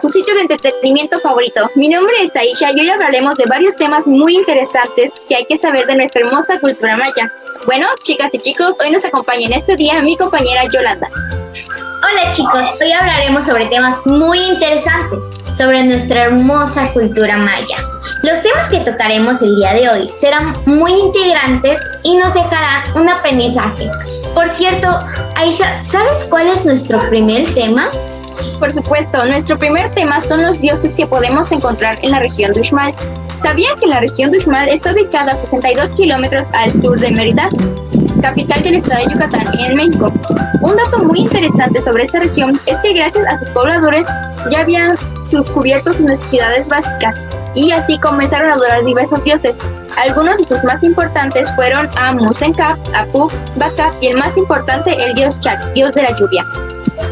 su sitio de entretenimiento favorito. Mi nombre es Aisha y hoy hablaremos de varios temas muy interesantes que hay que saber de nuestra hermosa cultura maya. Bueno, chicas y chicos, hoy nos acompaña en este día mi compañera Yolanda. Hola chicos, hoy hablaremos sobre temas muy interesantes sobre nuestra hermosa cultura maya. Los temas que tocaremos el día de hoy serán muy integrantes y nos dejarán un aprendizaje. Por cierto, Aisha, ¿sabes cuál es nuestro primer tema? Por supuesto, nuestro primer tema son los dioses que podemos encontrar en la región de Uxmal. ¿Sabían que la región de Uxmal está ubicada a 62 kilómetros al sur de Mérida, capital del estado de Yucatán, en México? Un dato muy interesante sobre esta región es que gracias a sus pobladores ya habían cubierto sus necesidades básicas y así comenzaron a adorar diversos dioses. Algunos de sus más importantes fueron Amusencap, Apuk, Bacap y el más importante, el dios Chac, dios de la lluvia.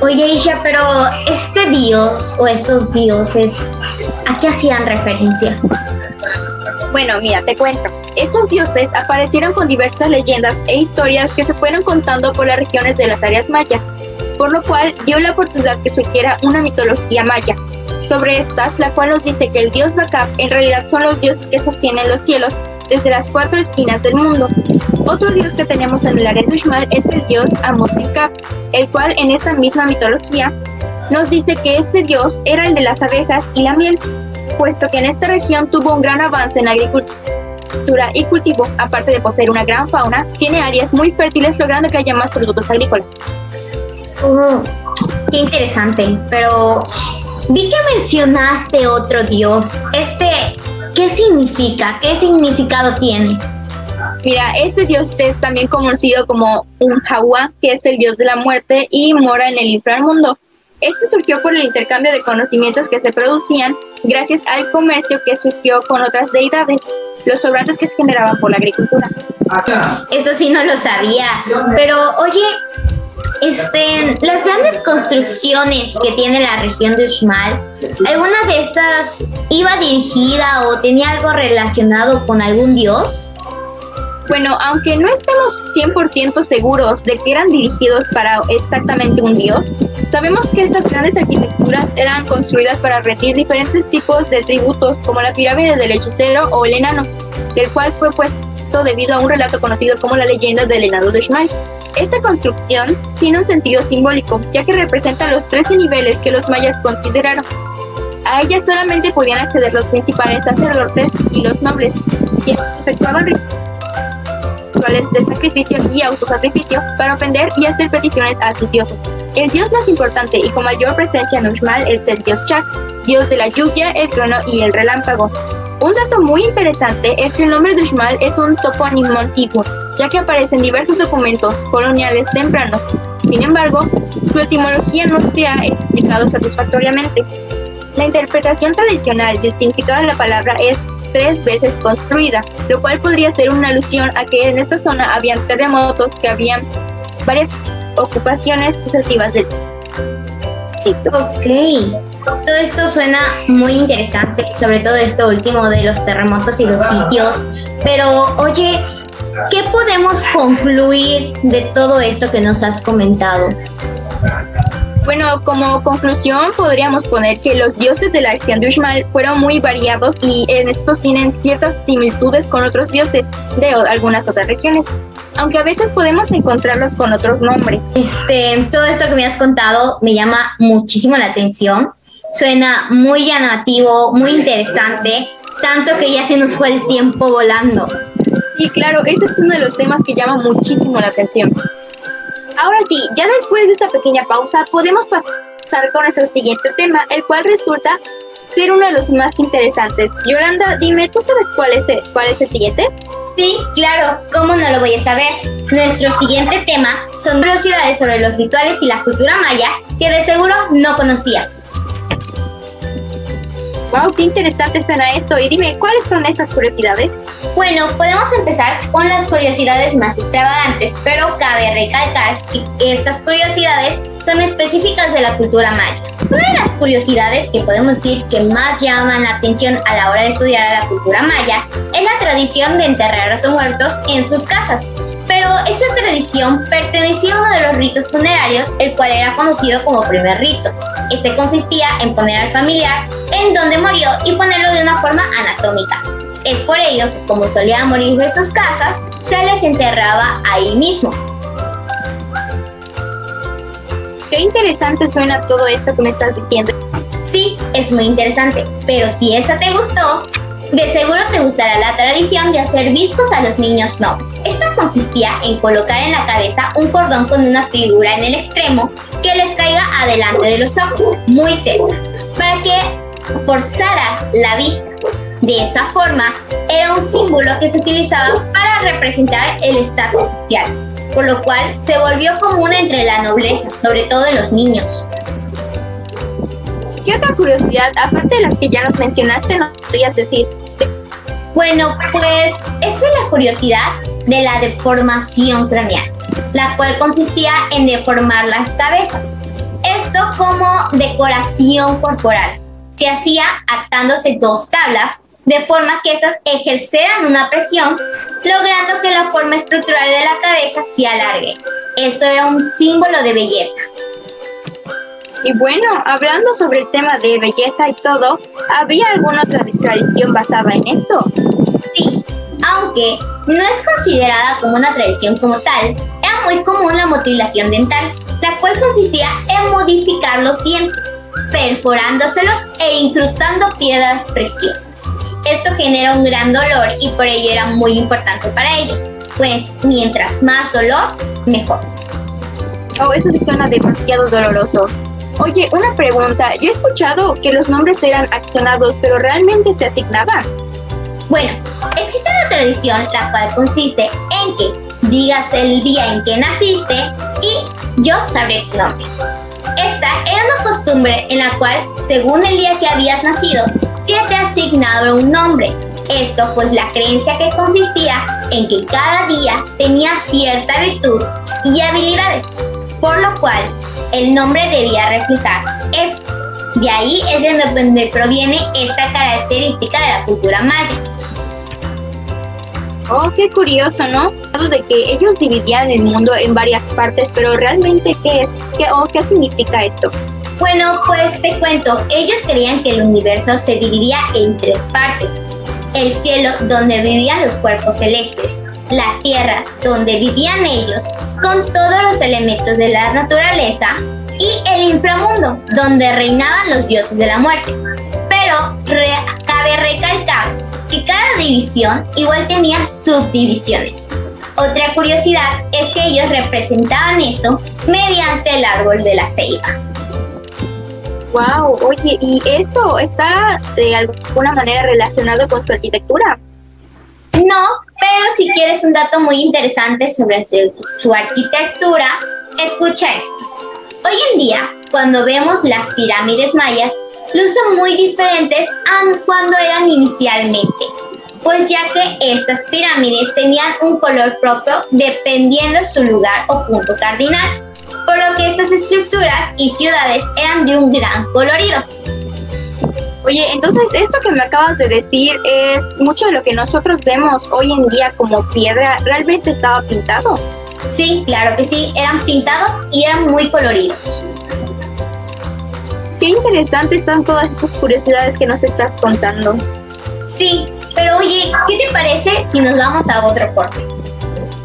Oye Aisha, pero este dios o estos dioses, ¿a qué hacían referencia? Bueno, mira, te cuento. Estos dioses aparecieron con diversas leyendas e historias que se fueron contando por las regiones de las áreas mayas, por lo cual dio la oportunidad que surgiera una mitología maya. Sobre estas, la cual nos dice que el dios Bacap en realidad son los dioses que sostienen los cielos desde las cuatro esquinas del mundo. Otro dios que tenemos en el área de Uxmal es el dios Amusencap, el cual en esta misma mitología nos dice que este dios era el de las abejas y la miel, puesto que en esta región tuvo un gran avance en la agricultura y cultivo. Aparte de poseer una gran fauna, tiene áreas muy fértiles, logrando que haya más productos agrícolas. Qué interesante, pero vi que mencionaste otro dios. ¿Qué significa? ¿Qué significado tiene? Mira, este dios es también conocido como un Jawa, que es el dios de la muerte y mora en el inframundo. Este surgió por el intercambio de conocimientos que se producían gracias al comercio que surgió con otras deidades, los sobrantes que se generaban por la agricultura. Esto sí no lo sabía, pero oye, las grandes construcciones que tiene la región de Uxmal, ¿alguna de estas iba dirigida o tenía algo relacionado con algún dios? Bueno, aunque no estamos 100% seguros de que eran dirigidos para exactamente un dios, sabemos que estas grandes arquitecturas eran construidas para rendir diferentes tipos de tributos, como la pirámide del hechicero o el enano, el cual fue puesto debido a un relato conocido como la leyenda del enano de Uxmal. Esta construcción tiene un sentido simbólico, ya que representa los 13 niveles que los mayas consideraron. A ella solamente podían acceder los principales sacerdotes y los nobles, quienes efectuaban rituales de sacrificio y autosacrificio para ofender y hacer peticiones a sus dioses. El dios más importante y con mayor presencia en Uxmal es el dios Chac, dios de la lluvia, el trueno y el relámpago. Un dato muy interesante es que el nombre de Uxmal es un topónimo antiguo, ya que aparece en diversos documentos coloniales tempranos. Sin embargo, su etimología no se ha explicado satisfactoriamente. La interpretación tradicional del significado de la palabra es 3 veces construida, lo cual podría ser una alusión a que en esta zona habían terremotos, que habían varias ocupaciones sucesivas del sitio. Ok, todo esto suena muy interesante, sobre todo esto último de los terremotos y los sitios, pero oye, ¿qué podemos concluir de todo esto que nos has comentado? Bueno, como conclusión podríamos poner que los dioses de la región de Uxmal fueron muy variados y en estos tienen ciertas similitudes con otros dioses de algunas otras regiones, aunque a veces podemos encontrarlos con otros nombres. Todo esto que me has contado me llama muchísimo la atención, suena muy llamativo, muy interesante, tanto que ya se nos fue el tiempo volando. Y claro, este es uno de los temas que llama muchísimo la atención. Ahora sí, ya después de esta pequeña pausa, podemos pasar con nuestro siguiente tema, el cual resulta ser uno de los más interesantes. Yolanda, dime, ¿tú sabes cuál es el siguiente? Sí, claro, ¿cómo no lo voy a saber? Nuestro siguiente tema son curiosidades sobre los rituales y la cultura maya que de seguro no conocías. Wow, qué interesante suena esto. Y dime, ¿cuáles son estas curiosidades? Bueno, podemos empezar con las curiosidades más extravagantes, pero cabe recalcar que estas curiosidades son específicas de la cultura maya. Una de las curiosidades que podemos decir que más llaman la atención a la hora de estudiar a la cultura maya es la tradición de enterrar a sus muertos en sus casas. Pero esta tradición pertenecía a uno de los ritos funerarios, el cual era conocido como primer rito. Este consistía en poner al familiar en donde murió y ponerlo de una forma anatómica. Es por ello que, como solían morir de sus casas, se les enterraba ahí mismo. Qué interesante suena todo esto que me estás diciendo. Sí, es muy interesante, pero si esa te gustó, de seguro te gustará la tradición de hacer viscos a los niños nobles. Esta consistía en colocar en la cabeza un cordón con una figura en el extremo que les caiga adelante de los ojos, muy cerca, para que forzara la vista. De esa forma, era un símbolo que se utilizaba para representar el estatus social, por lo cual se volvió común entre la nobleza, sobre todo en los niños. ¿Qué otra curiosidad, aparte de las que ya nos mencionaste, nos podrías decir? Bueno, pues esta es la curiosidad de la deformación craneal, la cual consistía en deformar las cabezas. Esto como decoración corporal. Se hacía atándose dos tablas de forma que estas ejerceran una presión, logrando que la forma estructural de la cabeza se alargue. Esto era un símbolo de belleza. Y bueno, hablando sobre el tema de belleza y todo, ¿había alguna otra tradición basada en esto? Sí, aunque no es considerada como una tradición como tal, era muy común la mutilación dental, la cual consistía en modificar los dientes, perforándoselos e incrustando piedras preciosas. Esto genera un gran dolor y por ello era muy importante para ellos, pues mientras más dolor, mejor. Oh, eso sí suena demasiado doloroso. Oye, una pregunta. Yo he escuchado que los nombres eran accionados, pero ¿realmente se asignaban? Bueno, existe una tradición la cual consiste en que digas el día en que naciste y yo sabré tu nombre. Esta era una costumbre en la cual, según el día que habías nacido, se te asignaba un nombre. Esto pues la creencia que consistía en que cada día tenía cierta virtud y habilidades, por lo cual el nombre debía reflejar eso. De ahí es de donde proviene esta característica de la cultura maya. Oh, qué curioso, ¿no? De que ellos dividían el mundo en varias partes, pero realmente ¿qué es? ¿Qué significa esto? Bueno, pues te cuento, ellos creían que el universo se dividía en tres partes. El cielo, donde vivían los cuerpos celestes. La tierra, donde vivían ellos, con todos los elementos de la naturaleza. Y el inframundo, donde reinaban los dioses de la muerte. Pero cabe recalcar que cada división igual tenía subdivisiones. Otra curiosidad es que ellos representaban esto mediante el árbol de la ceiba. Wow, oye, ¿y esto está de alguna manera relacionado con su arquitectura? No, pero si quieres un dato muy interesante sobre su arquitectura, escucha esto. Hoy en día, cuando vemos las pirámides mayas, lucen muy diferentes a cuando eran inicialmente, pues ya que estas pirámides tenían un color propio dependiendo su lugar o punto cardinal, por lo que estas estructuras y ciudades eran de un gran colorido. Oye, entonces esto que me acabas de decir es mucho de lo que nosotros vemos hoy en día como piedra, ¿realmente estaba pintado? Sí, claro que sí, eran pintados y eran muy coloridos. Qué interesantes están todas estas curiosidades que nos estás contando. Sí, pero oye, ¿qué te parece si nos vamos a otro corte?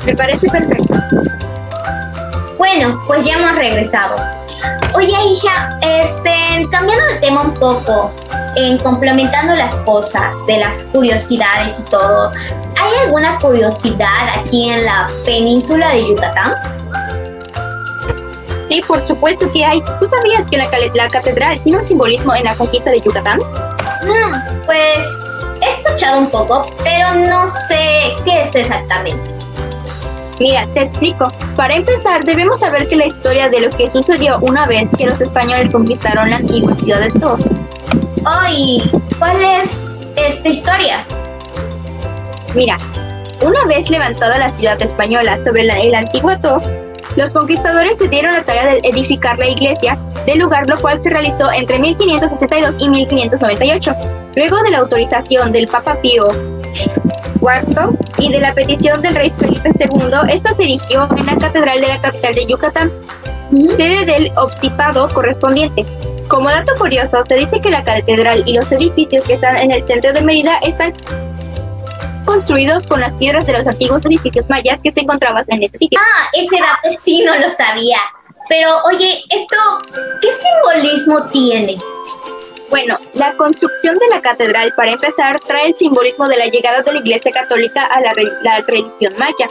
Me parece perfecto. Bueno, pues ya hemos regresado. Oye, Aisha, cambiando de tema un poco, complementando las cosas de las curiosidades y todo, ¿hay alguna curiosidad aquí en la península de Yucatán? Sí, por supuesto que hay. ¿Tú sabías que la catedral tiene un simbolismo en la conquista de Yucatán? Pues he escuchado un poco, pero no sé qué es exactamente. Mira, te explico. Para empezar, debemos saber que la historia de lo que sucedió una vez que los españoles conquistaron la antigua ciudad de Tours. ¿Y cuál es esta historia? Mira, una vez levantada la ciudad española sobre el antiguo Tours, los conquistadores se dieron la tarea de edificar la iglesia del lugar, lo cual se realizó entre 1562 y 1598. Luego de la autorización del Papa Pío IV y de la petición del rey Felipe II, esta se erigió en la catedral de la capital de Yucatán, sede del obispado correspondiente. Como dato curioso, se dice que la catedral y los edificios que están en el centro de Mérida están construidos con las piedras de los antiguos edificios mayas que se encontraban en este sitio. Ah, ese dato sí no lo sabía. Pero oye, ¿esto qué simbolismo tiene? Bueno, la construcción de la catedral, para empezar, trae el simbolismo de la llegada de la Iglesia Católica a la religión maya.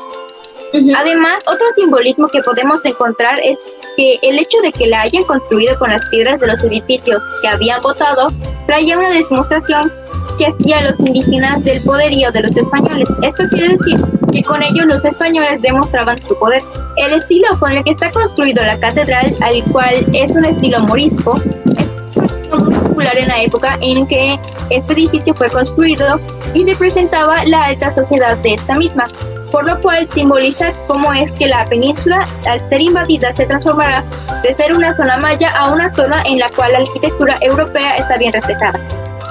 Además, otro simbolismo que podemos encontrar es que el hecho de que la hayan construido con las piedras de los edificios que habían botado traía una demostración que hacía a los indígenas del poderío de los españoles. Esto quiere decir que con ello los españoles demostraban su poder. El estilo con el que está construido la catedral, al cual es un estilo morisco, es muy popular en la época en que este edificio fue construido y representaba la alta sociedad de esta misma, por lo cual simboliza cómo es que la península, al ser invadida, se transformará de ser una zona maya a una zona en la cual la arquitectura europea está bien reflejada.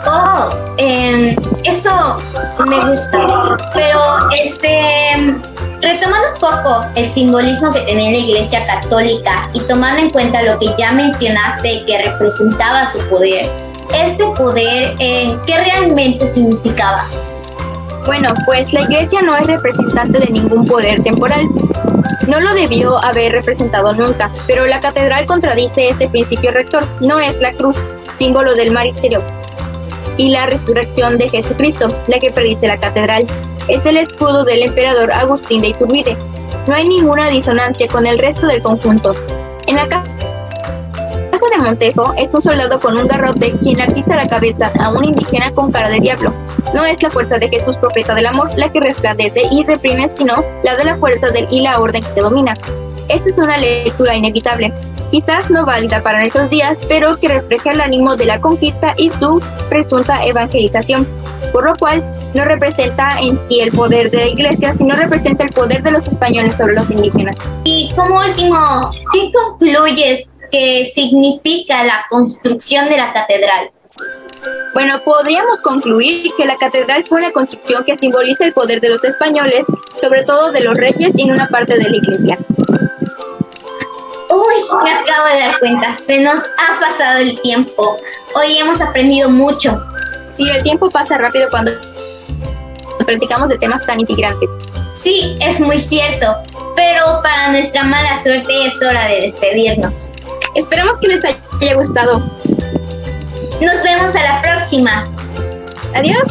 Oh, eso me gusta. Pero, retomando un poco el simbolismo que tenía la Iglesia Católica y tomando en cuenta lo que ya mencionaste que representaba su poder, este poder, ¿qué realmente significaba? Bueno, pues la Iglesia no es representante de ningún poder temporal. No lo debió haber representado nunca, pero la catedral contradice este principio rector. No es la cruz, símbolo del martirio y la resurrección de Jesucristo, la que predice la catedral. Es el escudo del emperador Agustín de Iturbide. No hay ninguna disonancia con el resto del conjunto. En la casa de Montejo es un soldado con un garrote quien le pisa la cabeza a un indígena con cara de diablo. No es la fuerza de Jesús, profeta del amor, la que resplandece y reprime, sino la de la fuerza del y la orden que te domina. Esta es una lectura inevitable, quizás no válida para nuestros días, pero que refleja el ánimo de la conquista y su presunta evangelización, por lo cual no representa en sí el poder de la Iglesia, sino representa el poder de los españoles sobre los indígenas. Y como último, ¿qué concluyes que significa la construcción de la catedral? Bueno, podríamos concluir que la catedral fue una construcción que simboliza el poder de los españoles, sobre todo de los reyes y en una parte de la Iglesia. Uy, me acabo de dar cuenta, se nos ha pasado el tiempo. Hoy hemos aprendido mucho. Sí, el tiempo pasa rápido cuando platicamos de temas tan integrantes. Sí, es muy cierto, pero para nuestra mala suerte es hora de despedirnos. Esperamos que les haya gustado. Nos vemos a la próxima. Adiós.